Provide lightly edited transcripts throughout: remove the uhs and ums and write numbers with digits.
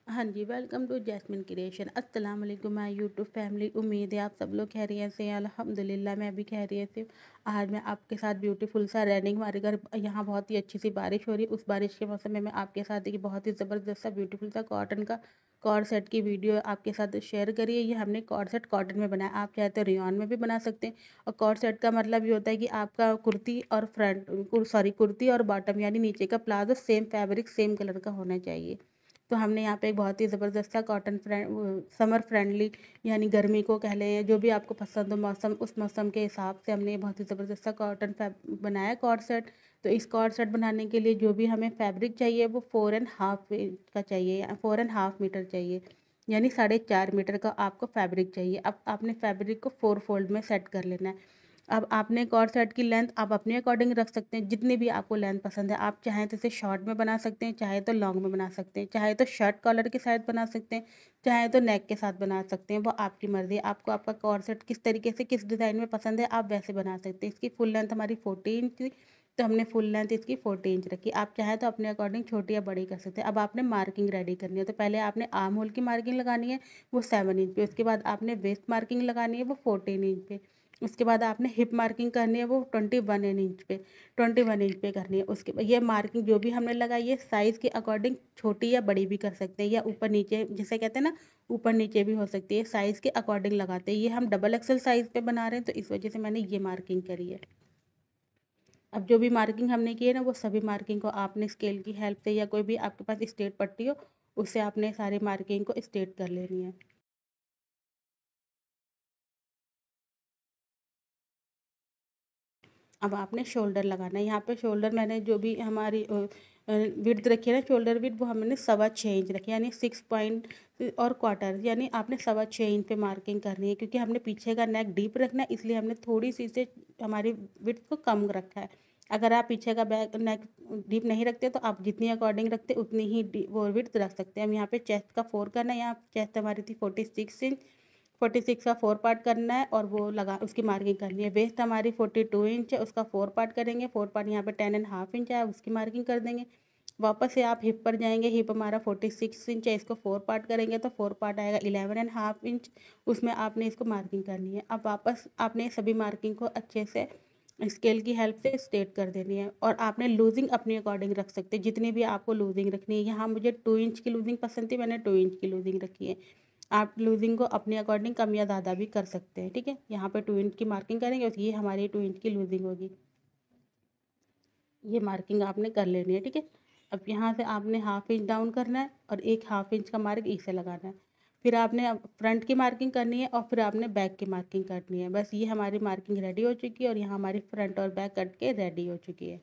हाँ जी, welcome to jasmine creation. अस्सलाम वालेकुम माय यूट्यूब फैमिली। उम्मीद है आप सब लोग खैरियत से हैं। अल्हम्दुलिल्लाह मैं भी खैरियत से हूँ। आज मैं आपके साथ ब्यूटीफुल सा रनिंग, हमारे घर यहाँ बहुत ही अच्छी सी बारिश हो रही है। उस बारिश के मौसम में मैं आपके साथ एक बहुत ही ज़बरदस्त सा ब्यूटीफुल सा कॉटन का कॉर्ड सेट की वीडियो आपके साथ शेयर करी है। ये हमने कॉर्ड सेट कॉटन में बनाया। आप चाहे तो रेयॉन में भी बना सकते हैं। और कॉर्ड सेट का मतलब ये होता है कि आपका कुर्ती और कुर्ती और बॉटम यानी नीचे का palazzo same fabric same colour का होना चाहिए। तो हमने यहाँ पे एक बहुत ही ज़बरदस्त सा समर फ्रेंडली यानी गर्मी को कह लें, जो भी आपको पसंद हो मौसम, उस मौसम के हिसाब से हमने बहुत ही ज़बरदस्त सा कॉटन फैब बनाया कॉर्ड सेट। तो इस कॉर्ड सेट बनाने के लिए जो भी हमें फैब्रिक चाहिए वो 4.5 का चाहिए या 4.5 मीटर चाहिए, यानी 4.5 मीटर का आपको फैब्रिक चाहिए। अब आपने फैब्रिक को 4 फोल्ड में सेट कर लेना है। अब आपने कॉर्ड सेट की लेंथ आप अपने अकॉर्डिंग रख सकते हैं, जितनी भी आपको लेंथ पसंद है। आप चाहें तो इसे शॉर्ट में बना सकते हैं, चाहे तो लॉन्ग में बना सकते हैं, चाहे तो शर्ट कॉलर के साथ बना सकते हैं, चाहे तो नेक के साथ बना सकते हैं। वो आपकी मर्ज़ी है। आपको आपका कॉर्ड सेट किस तरीके से किस डिज़ाइन में पसंद है आप वैसे बना सकते हैं। इसकी फुल लेंथ हमारी 40 इंच थी, तो हमने फुल लेंथ इसकी 40 इंच रखी। आप चाहे तो अपने अकॉर्डिंग छोटी या बड़ी कर सकते हैं। अब आपने मार्किंग रेडी करनी है। तो पहले आपने आर्म होल की मार्किंग लगानी है, वो 7 इंच पे। उसके बाद आपने वेस्ट मार्किंग लगानी है, वो 14 इंच पे। उसके बाद आपने हिप मार्किंग करनी है, वो 21 इंच पे 21 इंच पे करनी है। उसके बाद ये मार्किंग जो भी हमने लगाई है साइज़ के अकॉर्डिंग छोटी या बड़ी भी कर सकते हैं, या ऊपर नीचे जिसे कहते हैं ना, ऊपर नीचे भी हो सकती है। साइज़ के अकॉर्डिंग लगाते हैं। ये हम डबल एक्सल साइज़ पे बना रहे हैं, तो इस वजह से मैंने ये मार्किंग करी है। अब जो भी मार्किंग हमने की है ना, वो सभी मार्किंग को आपने स्केल की हेल्प से या कोई भी आपके पास स्ट्रेट पट्टी हो, उससे आपने सारी मार्किंग को स्ट्रेट कर लेनी है। अब आपने शोल्डर लगाना है। यहाँ पे शोल्डर मैंने जो भी हमारी विड्थ रखी है ना, शोल्डर विड्थ, वो हमने 6.25 इंच रखी है, यानी 6 पॉइंट और क्वार्टर, यानी आपने 6.25 इंच पे मार्किंग करनी है। क्योंकि हमने पीछे का नेक डीप रखना है, इसलिए हमने थोड़ी सी से हमारी विड्थ को कम रखा है। अगर आप पीछे का बैक नेक डीप नहीं रखते तो आप जितनी अकॉर्डिंग रखते उतनी ही वो विड्थ रख सकते हैं। हम यहाँ पे चेस्ट का 4 करना है। यहाँ चेस्ट हमारी थी 46 इंच, 46 का 4 पार्ट करना है और वो लगा उसकी मार्किंग करनी है। वेस्ट हमारी 42 इंच है, उसका 4 पार्ट करेंगे। 4 पार्ट यहाँ पे 10.5 इंच है, उसकी मार्किंग कर देंगे। वापस से आप हिप पर जाएंगे। हिप हमारा 46 इंच है, इसको 4 पार्ट करेंगे तो 4 पार्ट आएगा 11.5 इंच। उसमें आपने इसको मार्किंग करनी है। अब वापस आपने सभी मार्किंग को अच्छे से स्केल की हेल्प से स्ट्रेट कर देनी है। और आपने लूजिंग अपनी अकॉर्डिंग रख सकते हैं, जितनी भी आपको लूजिंग रखनी है। यहाँ मुझे 2 इंच की लूजिंग पसंद थी, मैंने 2 इंच की लूजिंग रखी है। आप लूजिंग को अपने अकॉर्डिंग कम या ज़्यादा भी कर सकते हैं। ठीक है, यहाँ पे 2 इंच की मार्किंग करेंगे और ये हमारी 2 इंच की लूजिंग होगी। ये मार्किंग आपने कर लेनी है। ठीक है, अब यहाँ से आपने 1/2 इंच डाउन करना है और एक 1/2 इंच का मार्क इसे लगाना है। फिर आपने अब फ्रंट की मार्किंग करनी है और फिर आपने बैक की मार्किंग करनी है। बस ये हमारी मार्किंग रेडी हो चुकी है और यहाँ हमारी फ्रंट और बैक कट के रेडी हो चुकी है।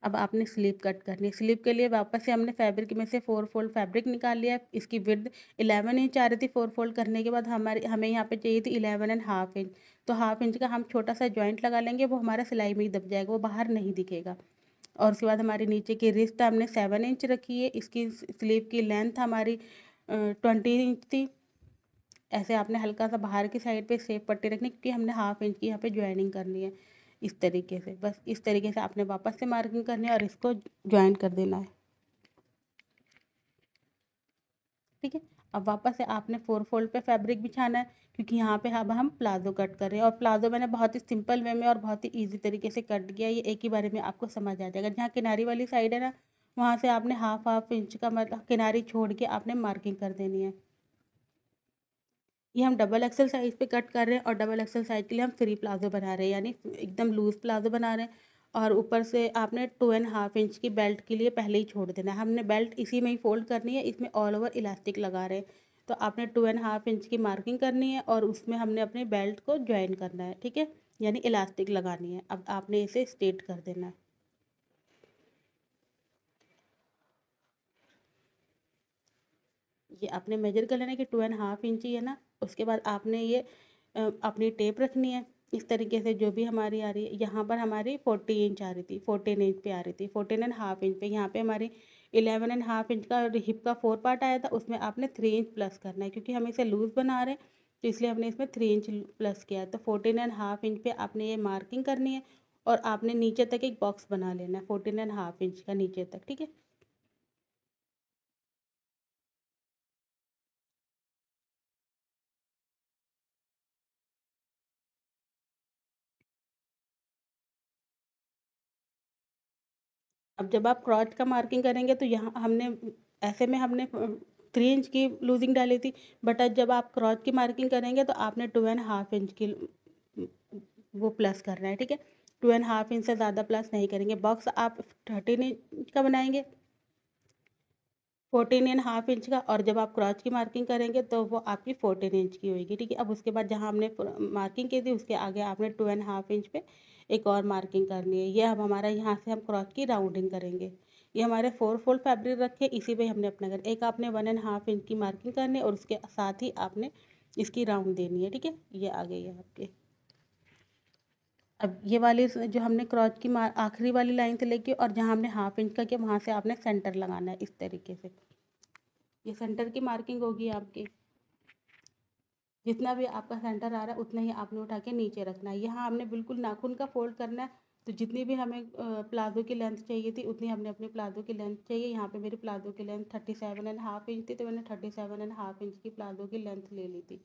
अब आपने स्लीव कट करनी है। स्लीव के लिए वापस से हमने फैब्रिक में से 4 फोल्ड फैब्रिक निकाल लिया है। इसकी विड्थ 11 इंच आ रही थी। 4 फोल्ड करने के बाद हमारी हमें यहाँ पे चाहिए थी 11.5 इंच। तो 1/2 इंच का हम छोटा सा जॉइंट लगा लेंगे, वो हमारा सिलाई में ही दब जाएगा, वो बाहर नहीं दिखेगा। और उसके बाद हमारी नीचे की रिस्ट हमने 7 इंच रखी है। इसकी स्लीव की लेंथ हमारी 20 इंच थी। ऐसे आपने हल्का सा बाहर की साइड पे सेफ पट्टी रखनी, क्योंकि हमने 1/2 इंच की यहाँ पे ज्वाइनिंग करनी है। इस तरीके से, बस इस तरीके से आपने वापस से मार्किंग करनी है और इसको ज्वाइन कर देना है। ठीक है, अब वापस से आपने 4 फोल्ड पे फैब्रिक बिछाना है, क्योंकि यहाँ पे अब हम प्लाजो कट कर रहे हैं। और प्लाजो मैंने बहुत ही सिंपल वे में और बहुत ही ईजी तरीके से कट किया। ये एक ही बारे में आपको समझ आ जाएगा। जहाँ किनारी वाली साइड है ना, वहाँ से आपने हाफ हाफ इंच का मतलब किनारी छोड़ के आपने मार्किंग कर देनी है। ये हम डबल एक्सल साइज़ पे कट कर रहे हैं और डबल एक्सल साइज़ के लिए हम फ्री प्लाज़ो बना रहे हैं, यानी एकदम लूज़ प्लाज़ो बना रहे हैं। और ऊपर से आपने 2.5 इंच की बेल्ट के लिए पहले ही छोड़ देना है। हमने बेल्ट इसी में ही फ़ोल्ड करनी है, इसमें ऑल ओवर इलास्टिक लगा रहे हैं। तो आपने 2.5 इंच की मार्किंग करनी है और उसमें हमने अपनी बेल्ट को जॉइन करना है। ठीक है, यानी इलास्टिक लगानी है। अब आपने इसे स्ट्रेट कर देना है। ये आपने मेजर कर लेना है कि 2.5 इंच ही है ना। उसके बाद आपने ये अपनी टेप रखनी है। इस तरीके से जो भी हमारी आ रही है, यहाँ पर हमारी 40 इंच आ रही थी, 14 इंच पे आ रही थी, 14.5 इंच पे। यहाँ पे हमारी 11.5 इंच का हिप का 4 पार्ट आया था, उसमें आपने 3 इंच प्लस करना है। क्योंकि हम इसे लूज़ बना रहे हैं, तो इसलिए हमने इसमें 3 इंच प्लस किया है। तो 14.5 इंच पे आपने ये मार्किंग करनी है और आपने नीचे तक एक बॉक्स बना लेना है 14.5 इंच का नीचे तक। ठीक है, अब जब आप क्रॉच का मार्किंग करेंगे तो यहाँ हमने ऐसे में हमने 3 इंच की लूजिंग डाली थी, बट आज जब आप क्रॉच की मार्किंग करेंगे तो आपने 2.5 इंच की वो प्लस करना है, ठीक है। 2.5 इंच से ज़्यादा प्लस नहीं करेंगे। बॉक्स आप 13 इंच का बनाएंगे, 14.5 इंच का, और जब आप क्रॉच की मार्किंग करेंगे तो वो आपकी 14 इंच की होगी, ठीक है। अब उसके बाद जहाँ हमने मार्किंग की थी उसके आगे आपने 2.5 इंच पे एक और मार्किंग करनी है। ये अब हमारा यहाँ से हम क्रॉच की राउंडिंग करेंगे। ये हमारे 4 फोल्ड फैब्रिक रखे, इसी पे हमने अपना कर एक आपने 1.5 इंच की मार्किंग करनी है और उसके साथ ही आपने इसकी राउंड देनी है, ठीक है। ये आ गई है आपके। अब ये वाली जो हमने क्रॉच की आखिरी वाली लाइन से लेके और जहाँ हमने 1/2 इंच का किया वहाँ से आपने सेंटर लगाना है इस तरीके से। ये सेंटर की मार्किंग होगी आपकी। जितना भी आपका सेंटर आ रहा है उतना ही आपने उठा के नीचे रखना है। यहाँ हमने बिल्कुल नाखून का फोल्ड करना है, तो जितनी भी हमें प्लाजो की लेंथ चाहिए थी उतनी हमने अपने प्लाजो की लेंथ चाहिए। यहाँ पे मेरी प्लाजो की लेंथ 37.5 इंच थी, तो मैंने 37.5 इंच की प्लाजो की लेंथ ले ली थी।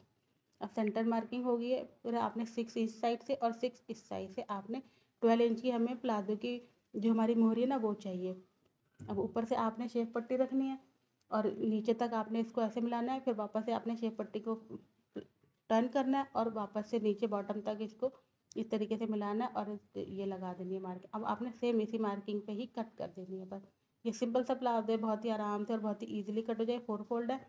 अब सेंटर मार्किंग हो गई है, फिर आपने 6 इस साइड से और 6 इस साइड से आपने 12 इंच की हमें प्लाजो की जो हमारी मोहरी है ना वो चाहिए। अब ऊपर से आपने शेप पट्टी रखनी है और नीचे तक आपने इसको ऐसे मिलाना है, फिर वापस से आपने शेप पट्टी को टर्न करना है और वापस से नीचे बॉटम तक इसको इस तरीके से मिलाना है और ये लगा देनी है मार्किंग। अब आपने सेम इसी मार्किंग पे ही कट कर देनी है बस। ये सिंपल सा प्लाजो है, बहुत ही आराम से और बहुत ही ईजिली कट हो जाए। 4 फोल्ड है,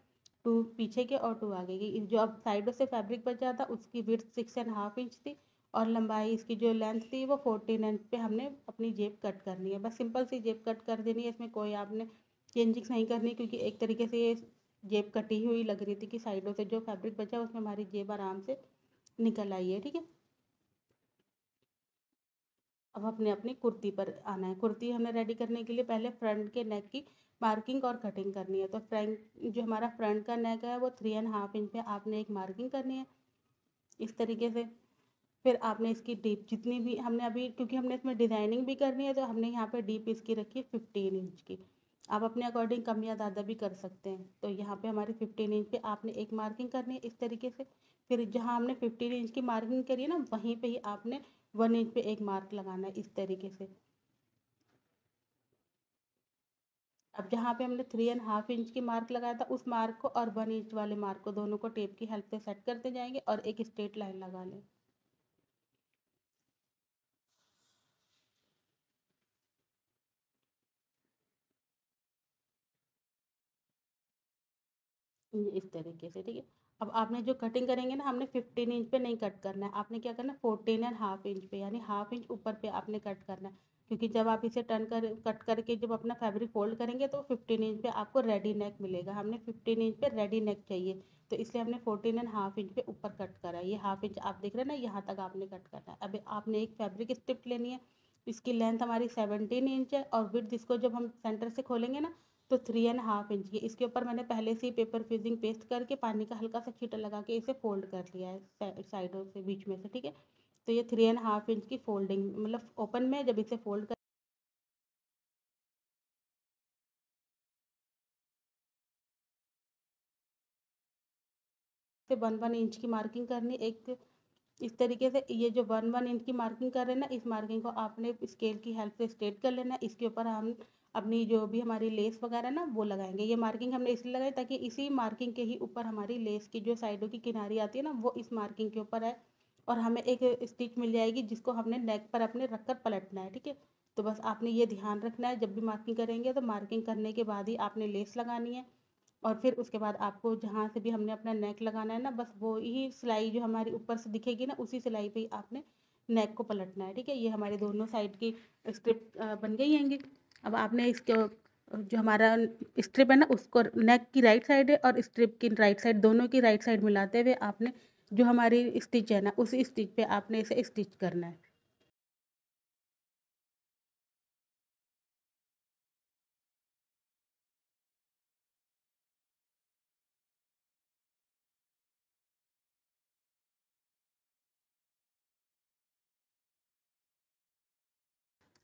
2 पीछे के और 2 आगे की। जो अब साइडों से फैब्रिक बचा था उसकी विड्थ 6.5 इंच थी और लंबाई इसकी जो लेंथ थी वो 14 इंच पे हमने अपनी जेब कट करनी है। बस सिंपल सी जेब कट कर देनी है, इसमें कोई आपने चेंजिंग नहीं करनी, क्योंकि एक तरीके से ये जेब कटी हुई लग रही थी कि साइडों से जो फैब्रिक बचा उसमें हमारी जेब आराम से निकल आई है, ठीक है। अब अपने अपनी कुर्ती पर आना है। कुर्ती हमें रेडी करने के लिए पहले फ्रंट के नेक की मार्किंग और कटिंग करनी है। तो फ्रंट जो हमारा फ्रंट का नेक है वो 3.5 इंच पे आपने एक मार्किंग करनी है इस तरीके से। फिर आपने इसकी डीप जितनी भी हमने अभी, क्योंकि हमने इसमें डिज़ाइनिंग भी करनी है, तो हमने यहाँ पे डीप इसकी रखी है 15 इंच की। आप अपने अकॉर्डिंग कम या ज़्यादा भी कर सकते हैं। तो यहाँ पे हमारी 15 इंच पे आपने एक मार्किंग करनी है इस तरीके से। फिर जहाँ हमने 15 इंच की मार्किंग करी है ना वहीं पे ही आपने 1 इंच पे एक मार्क लगाना है इस तरीके से। अब जहाँ पे हमने 3.5 इंच की मार्क लगाया था उस मार्क को और 1 इंच वाले मार्क को दोनों को टेप की हेल्प से सेट करते जाएंगे और एक स्ट्रेट लाइन लगा लें इस तरीके से, ठीक है। अब आपने जो कटिंग करेंगे ना, हमने 15 इंच पे नहीं कट करना है, आपने क्या करना है 14.5 इंच पे, यानी 1/2 इंच ऊपर पे आपने कट करना है। क्योंकि जब आप इसे टर्न कर कट करके जब अपना फैब्रिक फोल्ड करेंगे तो 15 इंच पे आपको रेडी नेक मिलेगा। हमने 15 इंच पे रेडी नेक चाहिए, तो इसलिए हमने 14.5 इंच पे ऊपर कट करा है। ये 1/2 इंच आप देख रहे हैं ना, यहाँ तक आपने कट करना है। अब आपने एक फैब्रिक स्ट्रिप लेनी है, इसकी लेंथ हमारी 17 इंच है और विड्थ इसको जब हम सेंटर से खोलेंगे ना तो 3.5 इंच की। इसके ऊपर मैंने पहले से ही पेपर फ्यूजिंग पेस्ट करके पानी का हल्का सा छींटा लगा के इसे फोल्ड कर लिया है साइडों से बीच में से, ठीक है। तो ये 3.5 इंच की फोल्डिंग मतलब ओपन में जब इसे फोल्ड कर से 1-1 इंच की मार्किंग करनी एक इस तरीके से। ये जो 1-1 इंच की मार्किंग कर रहे हैं ना, इस मार्किंग को आपने स्केल की हेल्प से स्ट्रेट कर लेना। इसके ऊपर हम अपनी जो भी हमारी लेस वगैरह ना वो लगाएंगे। ये मार्किंग हमने इसलिए लगाई ताकि इसी मार्किंग के ही ऊपर हमारी लेस की जो साइडों की किनारी आती है ना वो इस मार्किंग के ऊपर है और हमें एक स्टिच मिल जाएगी जिसको हमने नेक पर अपने रख कर पलटना है, ठीक है। तो बस आपने ये ध्यान रखना है, जब भी मार्किंग करेंगे तो मार्किंग करने के बाद ही आपने लेस लगानी है। और फिर उसके बाद आपको जहाँ से भी हमने अपना नेक लगाना है ना, बस वो ही सिलाई जो हमारी ऊपर से दिखेगी ना उसी सिलाई पे ही आपने नेक को पलटना है, ठीक है। ये हमारे दोनों साइड की स्ट्रिप बन गई हैंगी। अब आपने इसको जो हमारा स्ट्रिप है ना उसको नेक की राइट साइड है और स्ट्रिप की राइट साइड दोनों की राइट साइड मिलाते हुए आपने जो हमारी स्टिच है ना उसी स्टिच पे आपने इसे स्टिच करना है।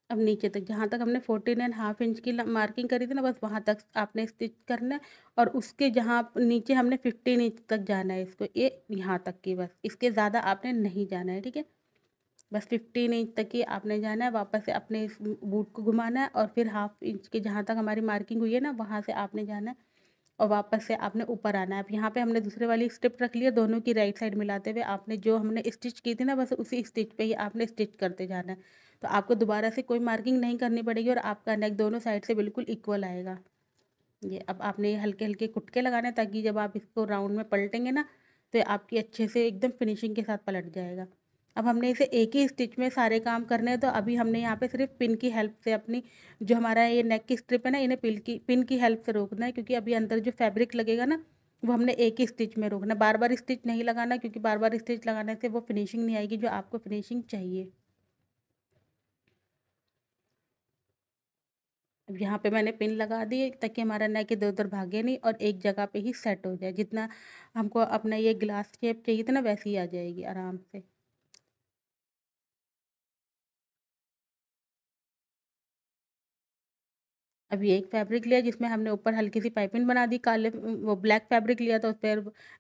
अब नीचे तक जहाँ तक हमने 14.5 इंच की मार्किंग करी थी ना बस वहाँ तक आपने स्टिच करना है और उसके जहाँ नीचे हमने 15 इंच तक जाना है इसको, ये यहाँ तक की बस, इसके ज़्यादा आपने नहीं जाना है, ठीक है। बस 15 इंच तक ही आपने जाना है, वापस से अपने इस बूट को घुमाना है और फिर हाफ इंच के जहाँ तक हमारी मार्किंग हुई है ना, वहाँ से आपने जाना है और वापस से आपने ऊपर आना है। अब यहाँ पे हमने दूसरे वाली स्ट्रिप रख ली है, दोनों की राइट साइड मिलाते हुए आपने जो हमने स्टिच की थी ना, बस उसी स्टिच पे ही आपने स्टिच करते जाना है। तो आपको दोबारा से कोई मार्किंग नहीं करनी पड़ेगी और आपका नेक दोनों साइड से बिल्कुल इक्वल आएगा। ये अब आपने हल्के-हल्के कुटके लगाने हैं ताकि जब आप इसको राउंड में पलटेंगे ना, तो ये आपकी अच्छे से एकदम फिनिशिंग के साथ पलट जाएगा। अब हमने इसे एक ही स्टिच में सारे काम करने हैं, तो अभी हमने यहाँ पे सिर्फ़ पिन की हेल्प से अपनी जो हमारा ये नेक की स्ट्रिप है ना, इन्हें पिन की हेल्प से रोकना है, क्योंकि अभी अंदर जो फैब्रिक लगेगा ना, वो हमने एक ही स्टिच में रोकना है। बार-बार स्टिच नहीं लगाना, क्योंकि बार-बार स्टिच लगाने से वो फिनिशिंग नहीं आएगी जो आपको फिनिशिंग चाहिए। अब यहाँ पे मैंने पिन लगा दी है ताकि हमारा नेक इधर-उधर भागे नहीं और एक जगह पे ही सेट हो जाए। जितना हमको अपना ये ग्लास शेप चाहिए था ना, वैसे ही आ जाएगी आराम से। अब ये एक फैब्रिक लिया जिसमें हमने ऊपर हल्की सी पाइपिंग बना दी, वो ब्लैक फैब्रिक लिया था, उस पे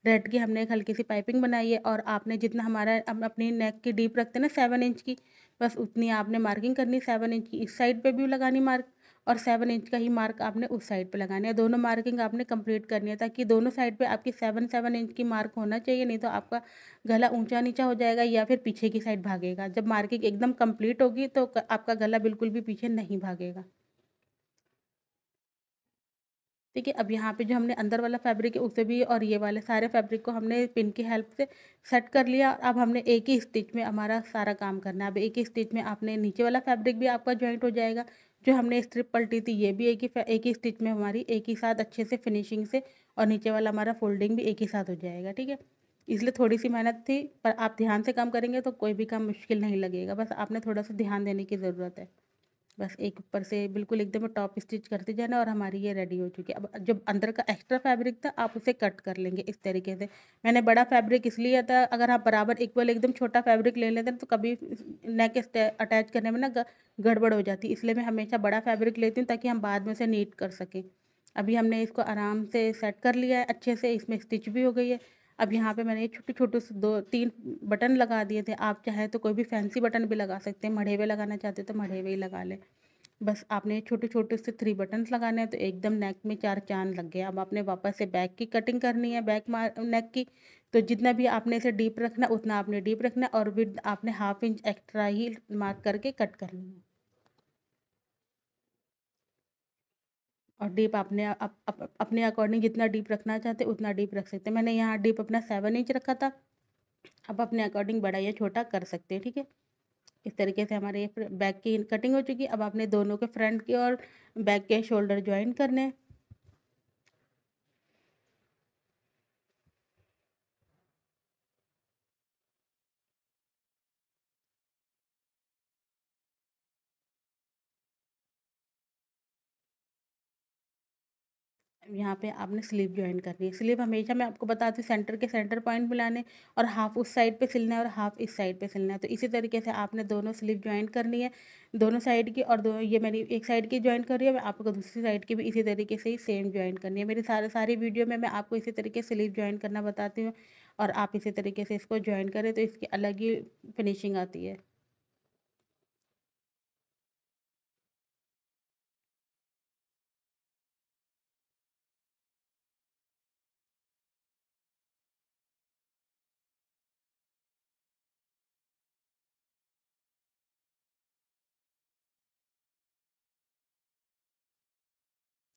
रेड की हमने एक हल्की सी पाइपिंग बनाई है और आपने जितना हमारा हम अपनी नेक की डीप रखते हैं ना 7 इंच की, बस उतनी आपने मार्किंग करनी, 7 इंच की इस साइड पे भी लगानी मार्क और 7 इंच का ही मार्क आपने उस साइड पे लगानी है। दोनों मार्किंग आपने कंप्लीट करनी है ताकि दोनों साइड पे आपकी 7-7 इंच की मार्क होना चाहिए, नहीं तो आपका गला ऊँचा-नीचा हो जाएगा या फिर पीछे की साइड भागेगा। जब मार्किंग एकदम कंप्लीट होगी तो आपका गला बिल्कुल भी पीछे नहीं भागेगा। ठीक है, अब यहाँ पे जो हमने अंदर वाला फैब्रिक है उसे भी और ये वाले सारे फैब्रिक को हमने पिन की हेल्प से सेट कर लिया। अब हमने एक ही स्टिच में हमारा सारा काम करना है। अब एक ही स्टिच में आपने नीचे वाला फैब्रिक भी आपका जॉइंट हो जाएगा। जो हमने स्ट्रिप पलटी थी ये भी एक ही स्टिच में हमारी एक ही साथ अच्छे से फिनिशिंग से और नीचे वाला हमारा फोल्डिंग भी एक ही साथ हो जाएगा, ठीक है। इसलिए थोड़ी-सी मेहनत थी, पर आप ध्यान से काम करेंगे तो कोई भी काम मुश्किल नहीं लगेगा। बस आपने थोड़ा-सा ध्यान देने की ज़रूरत है। बस एक ऊपर से बिल्कुल एकदम टॉप स्टिच करते जाना और हमारी ये रेडी हो चुकी है। अब जो अंदर का एक्स्ट्रा फैब्रिक था आप उसे कट कर लेंगे इस तरीके से। मैंने बड़ा फैब्रिक इसलिए लिया था, अगर आप बराबर इक्वल एकदम छोटा फैब्रिक ले लेते हैं तो कभी नेक अटैच करने में ना गड़बड़ हो जाती है, इसलिए मैं हमेशा बड़ा फैब्रिक लेती हूँ ताकि हम बाद में उसे नीट कर सकें। अभी हमने इसको आराम से सेट कर लिया है अच्छे से, इसमें स्टिच भी हो गई है। अब यहाँ पे मैंने छोटे-छोटे से 2-3 बटन लगा दिए थे। आप चाहें तो कोई भी फैंसी बटन भी लगा सकते हैं, मढ़े हुए लगाना चाहते हैं तो मढ़े हुए ही लगा लें। बस आपने छोटे-छोटे से 3 बटन्स लगाने हैं तो एकदम नेक में 4 चाँद लग गए। अब आपने वापस से बैक की कटिंग करनी है, नेक की, तो जितना भी आपने इसे डीप रखना है उतना आपने डीप रखना है और विड्थ आपने हाफ इंच एक्स्ट्रा ही मार्क करके कट करनी है। और डीप आपने अपने अकॉर्डिंग जितना डीप रखना चाहते हैं उतना डीप रख सकते हैं। मैंने यहाँ डीप अपना 7 इंच रखा था, आप अपने अकॉर्डिंग बड़ा या छोटा कर सकते हैं, ठीक है। इस तरीके से हमारे ये बैक की कटिंग हो चुकी है। अब आपने दोनों के फ्रंट की और बैक के शोल्डर जॉइन करने हैं। यहाँ पे आपने स्लीव जॉइन करनी है। स्लीव हमेशा मैं आपको बताती हूँ सेंटर के सेंटर पॉइंट मिलाने और हाफ उस साइड पे सिलना है और हाफ इस साइड पे सिलना है। तो इसी तरीके से आपने दोनों स्लीव जॉइन करनी है, दोनों साइड की, और दो ये मेरी एक साइड की जॉइन कर रही है, मैं आपको दूसरी साइड की भी इसी तरीके से ही सेम जॉइन करनी है। मेरी सारी वीडियो में मैं आपको इसी तरीके से स्लीव जॉइन करना बताती हूँ और आप इसी तरीके से इसको जॉइन करें तो इसकी अलग ही फिनिशिंग आती है।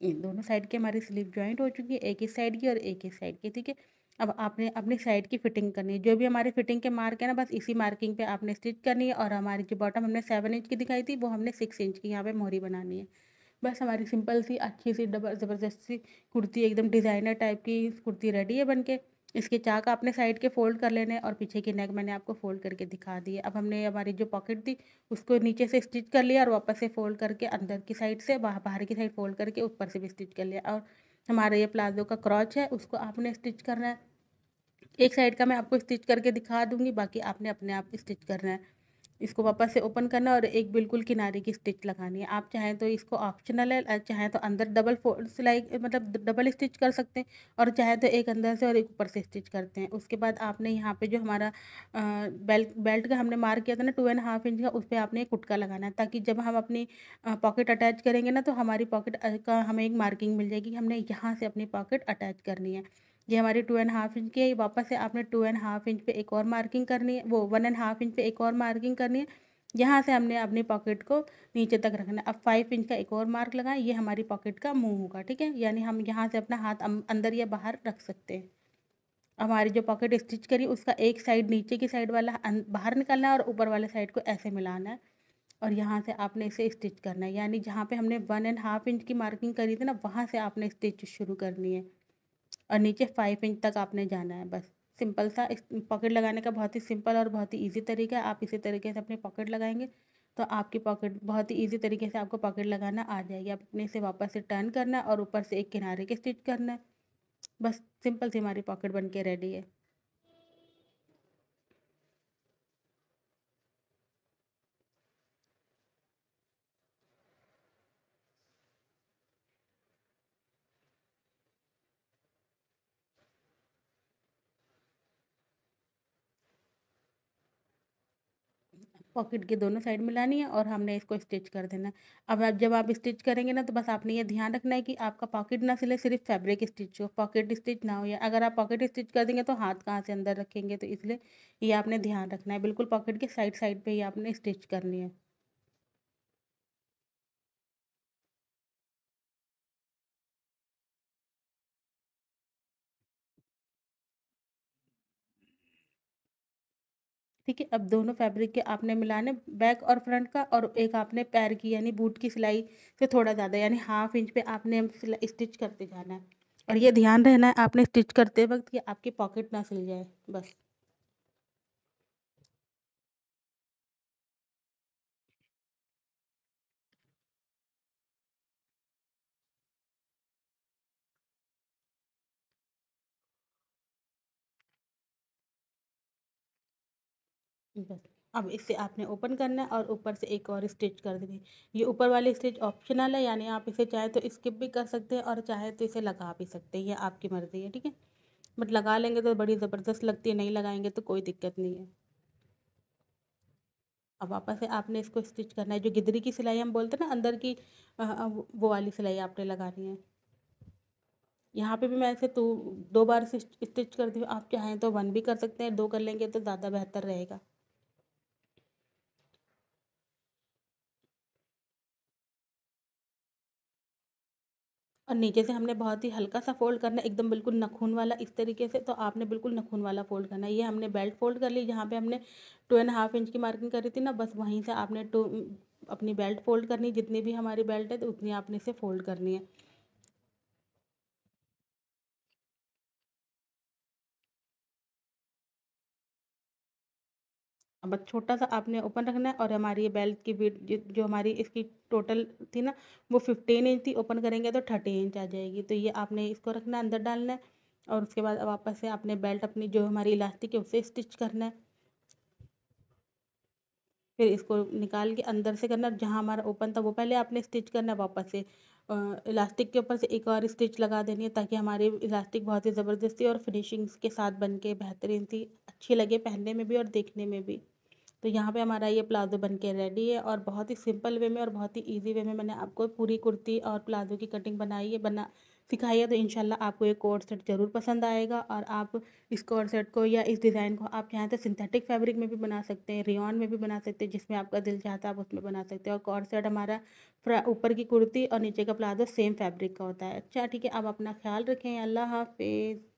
ये दोनों साइड की हमारी स्लीव जॉइंट हो चुकी है, एक इस साइड की और एक इस साइड की, ठीक है। अब आपने अपनी साइड की फिटिंग करनी है, जो भी हमारी फिटिंग के मार्क है ना, बस इसी मार्किंग पे आपने स्टिच करनी है और हमारी जो बॉटम हमने 7 इंच की दिखाई थी वो हमने 6 इंच की यहाँ पे मोहरी बनानी है। बस हमारी सिंपल सी अच्छी सी डबल ज़बरदस्त सी कुर्ती, एकदम डिज़ाइनर टाइप की कुर्ती रेडी है बनके। इसके चाक आपने साइड के फ़ोल्ड कर लेने हैं और पीछे की नेक मैंने आपको फ़ोल्ड करके दिखा दी है। अब हमने हमारी जो पॉकेट थी उसको नीचे से स्टिच कर लिया और वापस से फ़ोल्ड करके अंदर की साइड से बाहर की साइड फ़ोल्ड करके ऊपर से भी स्टिच कर लिया और हमारा ये प्लाज़ो का क्रॉच है उसको आपने स्टिच करना है। एक साइड का मैं आपको स्टिच करके दिखा दूँगी, बाकी आपने अपने आप स्टिच करना है। इसको वापस से ओपन करना और एक बिल्कुल किनारे की स्टिच लगानी है। आप चाहें तो इसको ऑप्शनल है, चाहें तो अंदर डबल सिलाई मतलब डबल स्टिच कर सकते हैं, और चाहे तो एक अंदर से और एक ऊपर से स्टिच करते हैं। उसके बाद आपने यहाँ पे जो हमारा बेल्ट बेल्ट का हमने मार्क किया था ना 2.5 इंच का, उस पे आपने एक कुटका लगाना है, ताकि जब हम अपनी पॉकेट अटैच करेंगे ना, तो हमारी पॉकेट का हमें एक मार्किंग मिल जाएगी कि हमने यहाँ से अपनी पॉकेट अटैच करनी है। ये हमारी 2.5 इंच की है। वापस से आपने 2.5 इंच पे एक और मार्किंग करनी है, वो 1.5 इंच पे एक और मार्किंग करनी है। यहाँ से हमने अपनी पॉकेट को नीचे तक रखना है। अब 5 इंच का एक और मार्क लगाएं, ये हमारी पॉकेट का मुंह होगा, ठीक है। यानी हम यहाँ से अपना हाथ अंदर या बाहर रख सकते हैं। हमारी जो पॉकेट स्टिच करी उसका एक साइड नीचे की साइड वाला बाहर निकालना है और ऊपर वाले साइड को ऐसे मिलाना है, और यहाँ से आपने इसे स्टिच करना है। यानी जहाँ पे हमने 1.5 इंच की मार्किंग करी थी ना, वहाँ से आपने स्टिच शुरू करनी है, और नीचे 5 इंच तक आपने जाना है। बस सिंपल सा इस पॉकेट लगाने का बहुत ही सिंपल और बहुत ही ईजी तरीका है। आप इसी तरीके से अपनी पॉकेट लगाएंगे तो आपकी पॉकेट बहुत ही ईजी तरीके से आपको पॉकेट लगाना आ जाएगी। आप अपने से वापस से टर्न करना है और ऊपर से एक किनारे के स्टिच करना है। बस सिंपल सी हमारी पॉकेट बन के रेडी है। पॉकेट के दोनों साइड मिलानी है और हमने इसको स्टिच कर देना है। अब आप जब आप स्टिच करेंगे ना, तो बस आपने ये ध्यान रखना है कि आपका पॉकेट ना सिले, सिर्फ फैब्रिक स्टिच हो, पॉकेट स्टिच ना हो। या अगर आप पॉकेट स्टिच कर देंगे तो हाथ कहाँ से अंदर रखेंगे, तो इसलिए ये आपने ध्यान रखना है। बिल्कुल पॉकेट के साइड साइड पे ही आपने स्टिच करनी है। ठीक है, अब दोनों फैब्रिक के आपने मिलाने, बैक और फ्रंट का, और एक आपने पैर की यानी बूट की सिलाई से थोड़ा ज़्यादा यानी 1/2 इंच पे आपने स्टिच करते जाना है। और ये ध्यान रहना है आपने स्टिच करते वक्त कि आपकी पॉकेट ना सिल जाए, बस। बस अब इसे आपने ओपन करना है और ऊपर से एक और स्टिच कर देनी है। ये ऊपर वाली स्टिच ऑप्शनल है, यानी आप इसे चाहे तो स्किप भी कर सकते हैं और चाहे तो इसे लगा भी सकते हैं, ये आपकी मर्ज़ी है, ठीक है। बट लगा लेंगे तो बड़ी ज़बरदस्त लगती है, नहीं लगाएंगे तो कोई दिक्कत नहीं है। अब वापस से आपने इसको स्टिच करना है, जो गिदरी की सिलाई हम बोलते हैं ना अंदर की, वो वाली सिलाई आपने लगानी है। यहाँ पे भी मैं ऐसे 2 बार से स्टिच करती हूँ, आप चाहें तो 1 भी कर सकते हैं, 2 कर लेंगे तो ज़्यादा बेहतर रहेगा। और नीचे से हमने बहुत ही हल्का सा फोल्ड करना है, एकदम बिल्कुल नखून वाला, इस तरीके से। तो आपने बिल्कुल नखून वाला फोल्ड करना है। ये हमने बेल्ट फोल्ड कर ली, जहाँ पे हमने 2.5 इंच की मार्किंग करी थी ना, बस वहीं से आपने अपनी बेल्ट फोल्ड करनी है। जितनी भी हमारी बेल्ट है तो उतनी आपने इसे फोल्ड करनी है। अब बस छोटा सा आपने ओपन रखना है, और हमारी ये बेल्ट की विड्थ जो हमारी इसकी टोटल थी ना, वो 15 इंच थी। ओपन करेंगे तो 30 इंच आ जाएगी। तो ये आपने इसको रखना है, अंदर डालना है, और उसके बाद वापस से आपने बेल्ट अपनी जो हमारी इलास्टिक है उससे स्टिच करना है। फिर इसको निकाल के अंदर से करना, जहाँ हमारा ओपन था वो पहले आपने स्टिच करना है। वापस से इलास्टिक के ऊपर से एक और स्टिच लगा देनी है, ताकि हमारी इलास्टिक बहुत ही ज़बरदस्ती और फिनिशिंग्स के साथ बन के बेहतरीन सी अच्छी लगे पहनने में भी और देखने में भी। तो यहाँ पे हमारा ये प्लाज़ो बन के रेडी है, और बहुत ही सिंपल वे में और बहुत ही इजी वे में मैंने आपको पूरी कुर्ती और प्लाज़ो की कटिंग बनाई है, बना सिखाई है। तो इंशाल्लाह आपको ये कोट सेट ज़रूर पसंद आएगा, और आप इस कोट सेट को या इस डिज़ाइन को आप चाहें तो सिंथेटिक फैब्रिक में भी बना सकते हैं, रेयॉन में भी बना सकते हैं, जिसमें आपका दिल चाहता है आप उसमें बना सकते हैं। और कोट सेट हमारा ऊपर की कुर्ती और नीचे का प्लाज़ो सेम फैब्रिक का होता है। अच्छा ठीक है, आप अपना ख्याल रखें। अल्लाह हाफिज़।